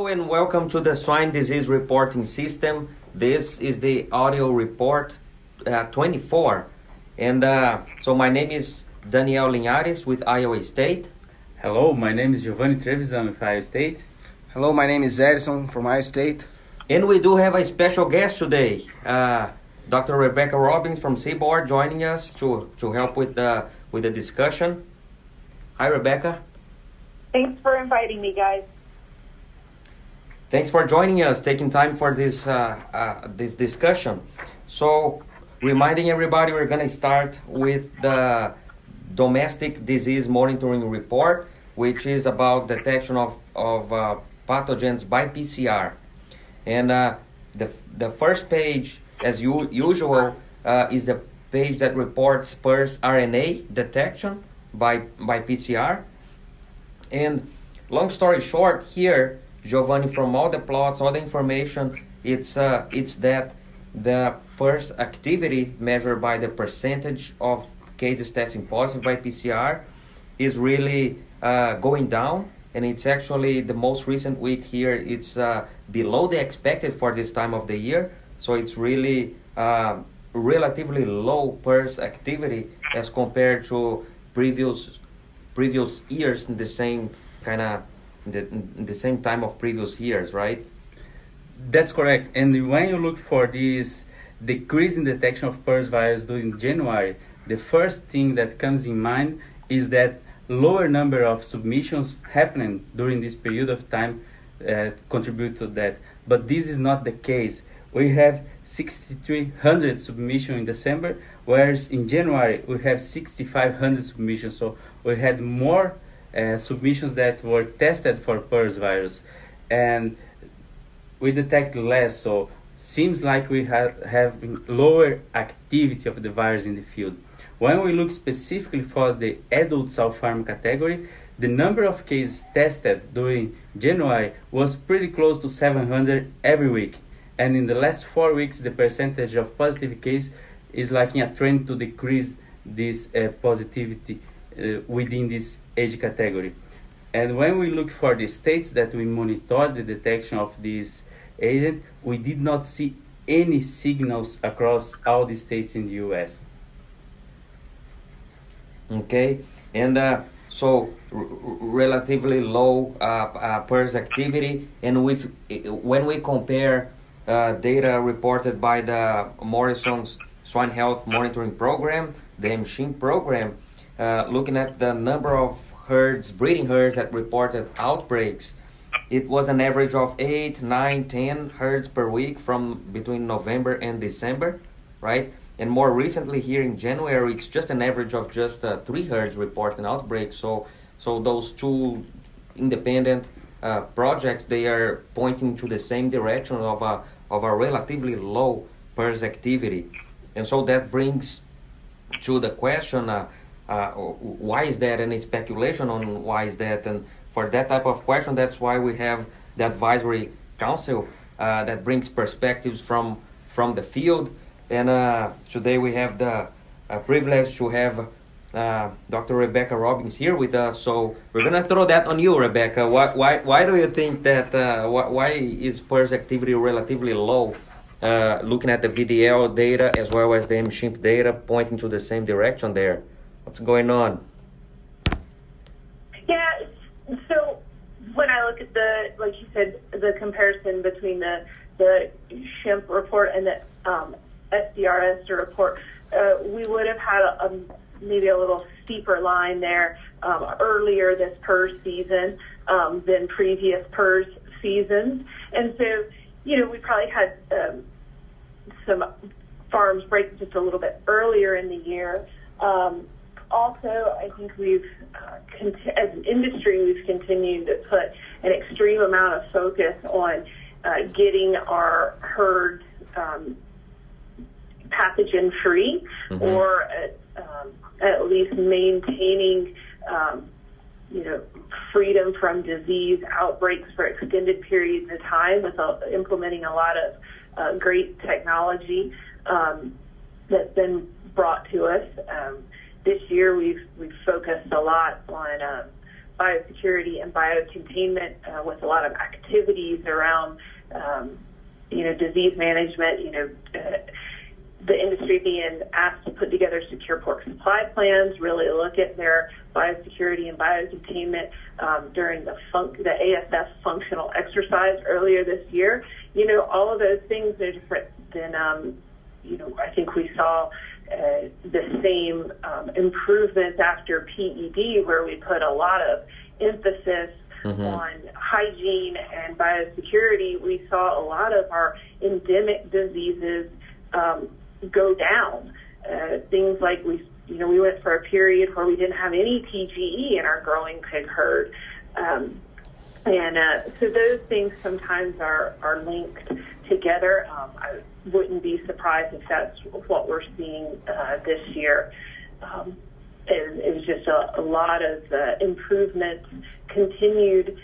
and welcome to the Swine Disease Reporting System. This is the audio report 24. And so my name is Daniel Linhares with Iowa State. Hello, my name is Giovanni Trevisan with Iowa State. Hello, my name is Edison from Iowa State. And we do have a special guest today, Dr. Rebecca Robbins from Seaboard, joining us to help with the discussion. Hi, Rebecca. Thanks for inviting me, guys. Thanks for joining us, taking time for this this discussion. So, reminding everybody, we're going to start with the domestic disease monitoring report, which is about detection of pathogens by PCR. And the first page, as usual, is the page that reports PRRS RNA detection by PCR. And long story short, here, Giovanni, from all the plots, all the information, it's that the PRRS activity measured by the percentage of cases testing positive by PCR is really going down, and it's actually the most recent week here. It's below the expected for this time of the year, so it's really relatively low PRRS activity as compared to previous years in the same kind of the same time of previous years, right? That's correct. And when you look for this decrease in detection of PRRS virus during January, the first thing that comes in mind is that lower number of submissions happening during this period of time contribute to that. But this is not the case. We have 6,300 submissions in December, whereas in January we have 6,500 submissions. So we had more submissions that were tested for PRRS virus, and we detect less. So seems like we have lower activity of the virus in the field. When we look specifically for the adult sow farm category, the number of cases tested during January was pretty close to 700 every week. And in the last 4 weeks, the percentage of positive cases is like in a trend to decrease this positivity within this age category. And when we look for the states that we monitor the detection of this agent, we did not see any signals across all the states in the U.S. Okay, and so relatively low PRRS activity, and when we compare data reported by the Morrison's Swine Health Monitoring Program, the MSHIM program, looking at the number of breeding herds that reported outbreaks, it was an average of 8, 9, 10 herds per week from between November and December, right? And more recently here in January, it's just an average of just 3 herds reporting outbreaks. So those two independent projects, they are pointing to the same direction of a relatively low PRRS activity. And so that brings to the question, why is that? Any speculation on why is that? And for that type of question, that's why we have the advisory council that brings perspectives from the field. And today we have the privilege to have Dr. Rebecca Robbins here with us. So we're gonna throw that on you, Rebecca. Why do you think that? Why is PRRS activity relatively low? Looking at the VDL data as well as the MSHIMP data, pointing to the same direction there. What's going on? Yeah, so when I look at like you said, the comparison between the SHIMP report and the SDRS report, we would have had maybe a little steeper line there earlier this PRRS season than previous PRRS seasons. And so, we probably had some farms break just a little bit earlier in the year. Also, I think as an industry, we've continued to put an extreme amount of focus on getting our herds pathogen-free, mm-hmm. or at least maintaining, freedom from disease outbreaks for extended periods of time, with implementing a lot of great technology that's been brought to us. This year, we've focused a lot on biosecurity and biocontainment with a lot of activities around, disease management, the industry being asked to put together secure pork supply plans, really look at their biosecurity and biocontainment during the ASF functional exercise earlier this year. All of those things are different than, I think we saw the same improvements after PED, where we put a lot of emphasis on hygiene and biosecurity. We saw a lot of our endemic diseases go down. Things like we went for a period where we didn't have any PGE in our growing pig herd. So those things sometimes are linked together. I wouldn't be surprised if that's what we're seeing this year. It's just a lot of improvements, continued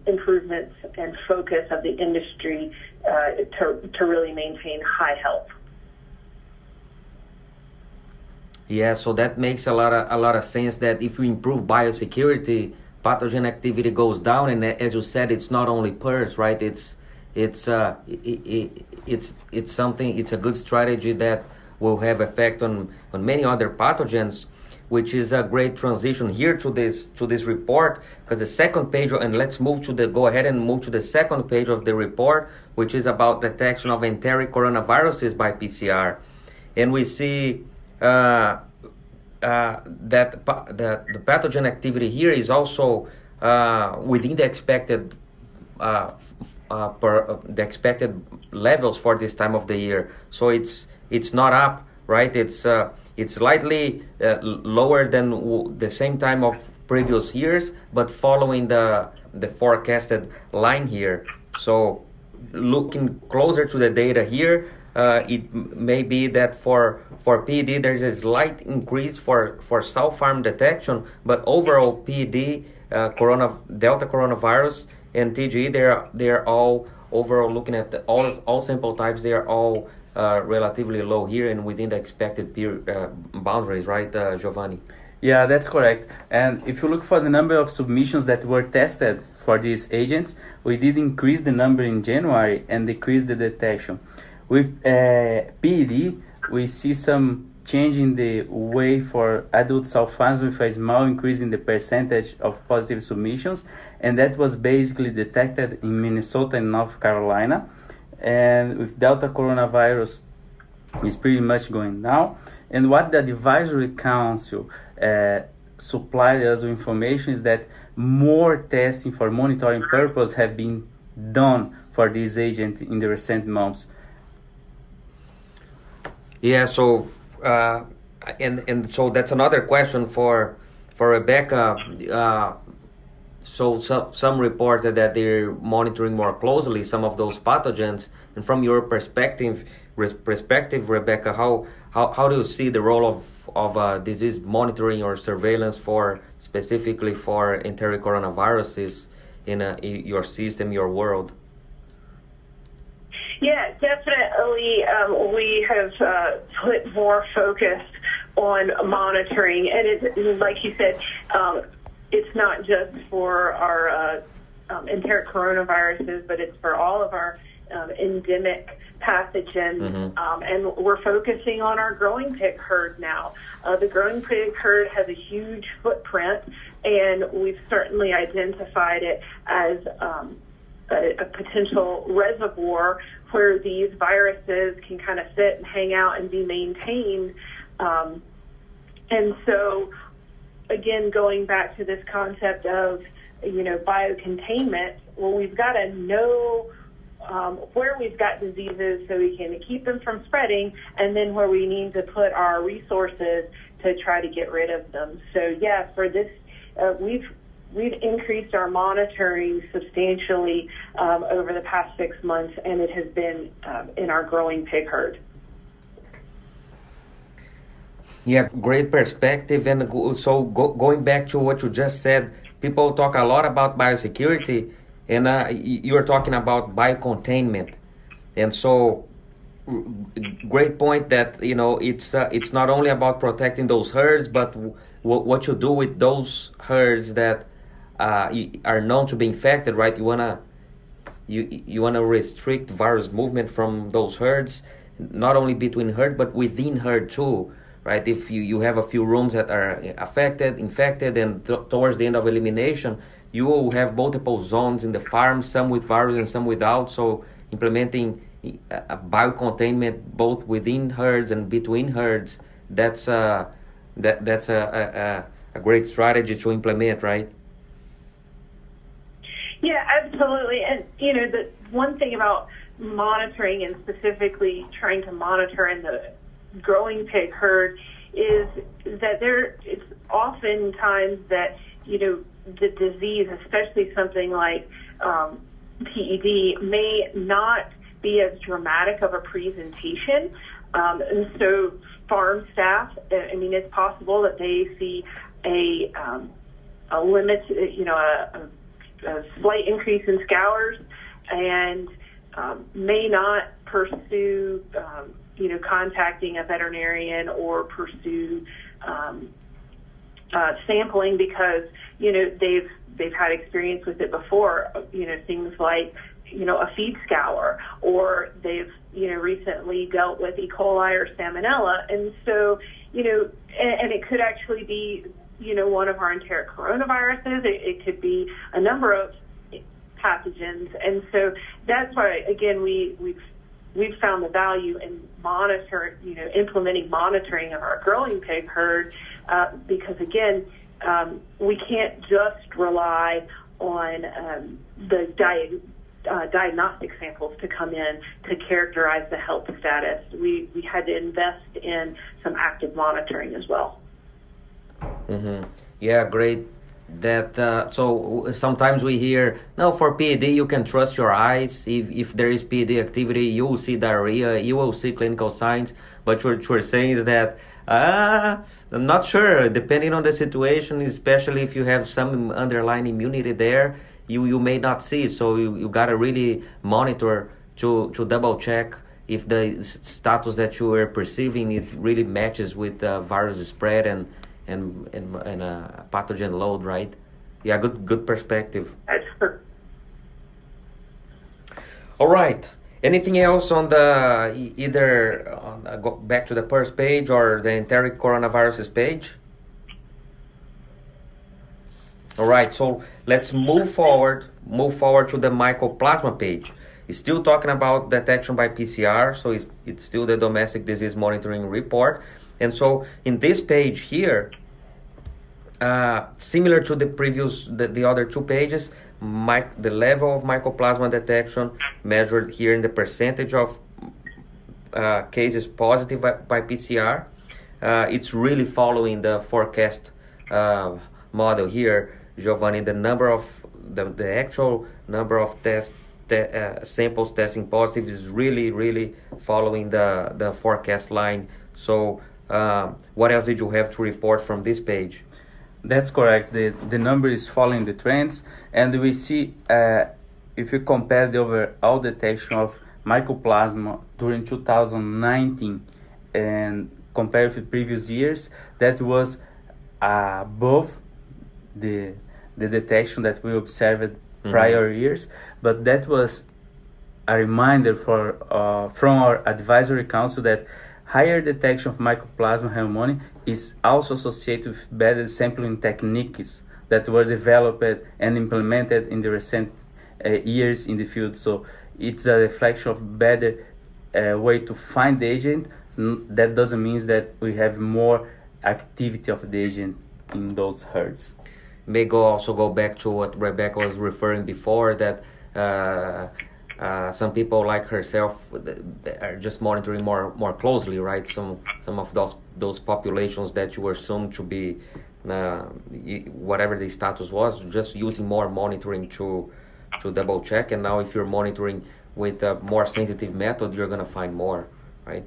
improvements and focus of the industry to really maintain high health. Yeah, so that makes a lot of sense, that if you improve biosecurity, pathogen activity goes down, and as you said, it's not only PRRS, right? It's something. It's a good strategy that will have effect on many other pathogens, which is a great transition here to this report, because the second page, and let's go ahead and move to the second page of the report, which is about detection of enteric coronaviruses by PCR, and we see that the pathogen activity here is also within the expected the expected levels for this time of the year. So it's not up, right? It's slightly lower than the same time of previous years, but following the forecasted line here. So looking closer to the data here, it may be that for PD there's a slight increase for South Farm detection, but overall PD, Delta coronavirus and TGE, they're all overall, looking at all sample types, they are all relatively low here and within the expected boundaries, right, Giovanni? Yeah, that's correct. And if you look for the number of submissions that were tested for these agents, we did increase the number in January and decrease the detection. With PED, we see some change in the way for adult South Farms, with a small increase in the percentage of positive submissions, and that was basically detected in Minnesota and North Carolina. And with Delta coronavirus, is pretty much going down. And what the advisory council supplied us with information is that more testing for monitoring purpose have been done for this agent in the recent months. Yeah, so and so that's another question for Rebecca. So some reported that they're monitoring more closely some of those pathogens. And from your perspective, Rebecca, how do you see the role of disease monitoring or surveillance specifically for enteric coronaviruses in your system, your world? Yeah, definitely. We have put more focus on monitoring, and it's like you said, it's not just for our enteric coronaviruses, but it's for all of our endemic pathogens, and we're focusing on our growing pig herd now. The growing pig herd has a huge footprint, and we've certainly identified it as a potential reservoir where these viruses can kind of sit and hang out and be maintained. And so, again, going back to this concept of, biocontainment, well, we've got to know where we've got diseases so we can keep them from spreading, and then where we need to put our resources to try to get rid of them. So, yeah, for this, we've increased our monitoring substantially over the past 6 months, and it has been in our growing pig herd. Yeah, great perspective. And so going back to what you just said, people talk a lot about biosecurity, and you're talking about biocontainment. And so great point that, it's not only about protecting those herds, but what you do with those herds that are known to be infected, right? You wanna restrict virus movement from those herds, not only between herd but within herd too, right? If you have a few rooms that are infected, and towards the end of elimination, you will have multiple zones in the farm, some with virus and some without. So implementing a biocontainment both within herds and between herds, that's a great strategy to implement, right? Yeah, absolutely. And, the one thing about monitoring, and specifically trying to monitor in the growing pig herd, is that it's oftentimes that, the disease, especially something like PED, may not be as dramatic of a presentation. And so farm staff, it's possible that they see a limit, a slight increase in scours, and may not pursue, contacting a veterinarian or pursue sampling because, they've had experience with it before, things like, a feed scour, or they've, recently dealt with E. coli or salmonella. And so, and it could actually be, one of our enteric coronaviruses. It could be a number of pathogens. And so that's why, again, we've found the value in implementing monitoring of our growing pig herd, because, again, we can't just rely on the diagnostic samples to come in to characterize the health status. We had to invest in some active monitoring as well. Mm-hmm. Yeah, great. That so sometimes we hear, no, for PED you can trust your eyes. If there is PED activity, you will see diarrhea, you will see clinical signs. But what you're saying is that I'm not sure, depending on the situation, especially if you have some underlying immunity there, you may not see. So you gotta really monitor to double check if the status that you are perceiving, it really matches with virus spread and pathogen load, right? Yeah, good perspective. That's All right. Anything else on the either go back to the first page or the enteric coronaviruses page? All right. So let's move forward to the mycoplasma page. It's still talking about detection by PCR, so it's still the domestic disease monitoring report. And so in this page here, similar to the previous, the other two pages, the level of mycoplasma detection measured here in the percentage of cases positive by PCR. It's really following the forecast model here, Giovanni. The number of the actual number of samples testing positive is really following the forecast line. So what else did you have to report from this page? That's correct. The number is following the trends, and we see if you compare the overall detection of mycoplasma during 2019 and compare with previous years, that was above the detection that we observed prior years. But that was a reminder from our advisory council that higher detection of mycoplasma pneumoniae is also associated with better sampling techniques that were developed and implemented in the recent years in the field. So it's a reflection of better way to find the agent. That doesn't mean that we have more activity of the agent in those herds. May also go back to what Rebecca was referring before, that some people like herself are just monitoring more closely, right? Some of those populations that you were assumed to be whatever the status was, just using more monitoring to double check. And now if you're monitoring with a more sensitive method, you're gonna find more, right?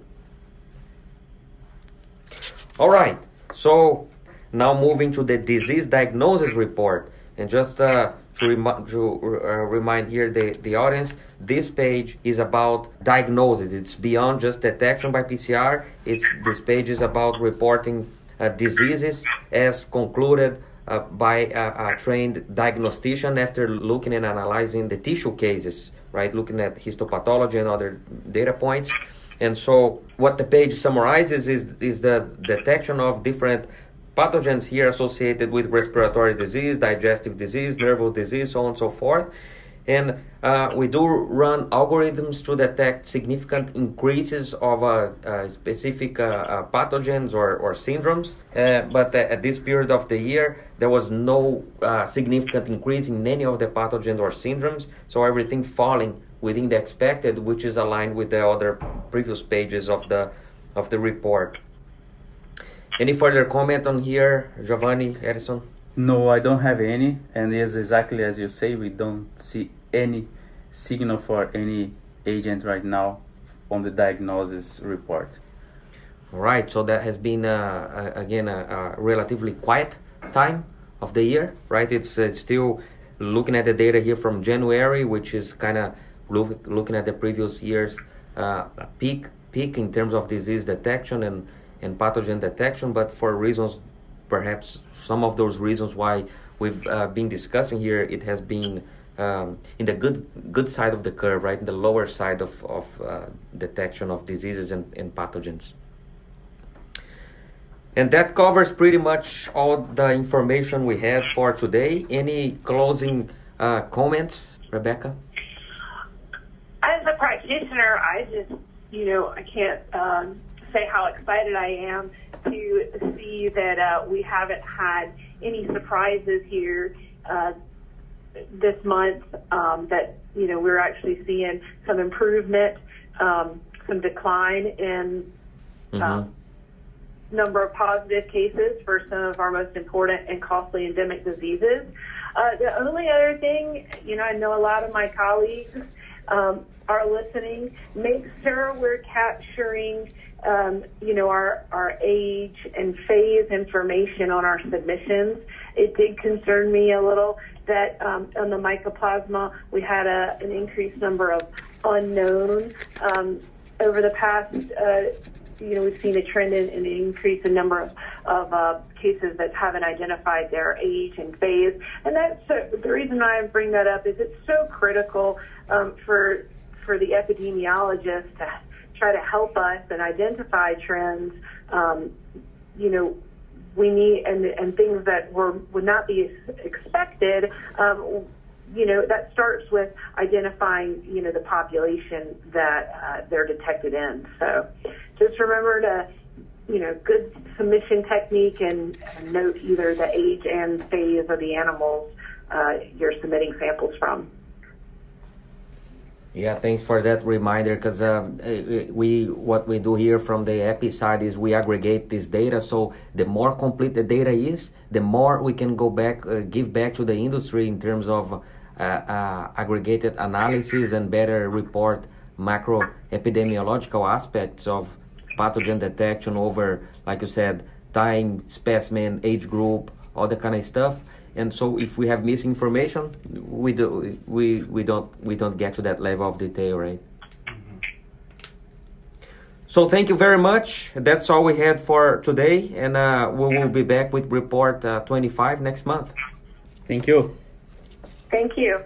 All right, so now moving to the disease diagnosis report, and just to remind here the audience, this page is about diagnosis. It's beyond just detection by PCR. This page is about reporting diseases as concluded by a trained diagnostician after looking and analyzing the tissue cases, right? Looking at histopathology and other data points. And so what the page summarizes is the detection of different pathogens here associated with respiratory disease, digestive disease, nervous disease, so on and so forth. And we do run algorithms to detect significant increases of specific pathogens or syndromes. But at this period of the year, there was no significant increase in any of the pathogens or syndromes. So everything falling within the expected, which is aligned with the other previous pages of the report. Any further comment on here, Giovanni, Edison? No, I don't have any, and it's exactly as you say, we don't see any signal for any agent right now on the diagnosis report. All right, so that has been, again, a relatively quiet time of the year, right? It's still looking at the data here from January, which is kind of looking at the previous year's peak in terms of disease detection and pathogen detection, but for reasons, perhaps some of those reasons why we've been discussing here, it has been in the good side of the curve, right, in the lower side of detection of diseases and pathogens. And that covers pretty much all the information we had for today. Any closing comments, Rebecca? As a practitioner, I just, I can't say how excited I am to see that we haven't had any surprises here this month, that, we're actually seeing some improvement, some decline in number of positive cases for some of our most important and costly endemic diseases. The only other thing, I know a lot of my colleagues are listening. Make sure we're capturing, our age and phase information on our submissions. It did concern me a little that on the mycoplasma we had an increased number of unknown. Over the past, we've seen a trend in an increase in number of cases that haven't identified their age and phase. And that's the reason I bring that up is it's so critical for the epidemiologist to try to help us and identify trends. We need and things that would not be expected. That starts with identifying, the population that they're detected in. So just remember to, good submission technique and note either the age and phase of the animals you're submitting samples from. Yeah, thanks for that reminder, because what we do here from the EPI side is we aggregate this data, so the more complete the data is, the more we can go back, give back to the industry in terms of aggregated analysis and better report macro epidemiological aspects of pathogen detection over, like you said, time, specimen, age group, all that kind of stuff. And so if we have misinformation, we don't get to that level of detail, right? Mm-hmm. So thank you very much. That's all we had for today, and we will be back with report 25 next month. Thank you. Thank you.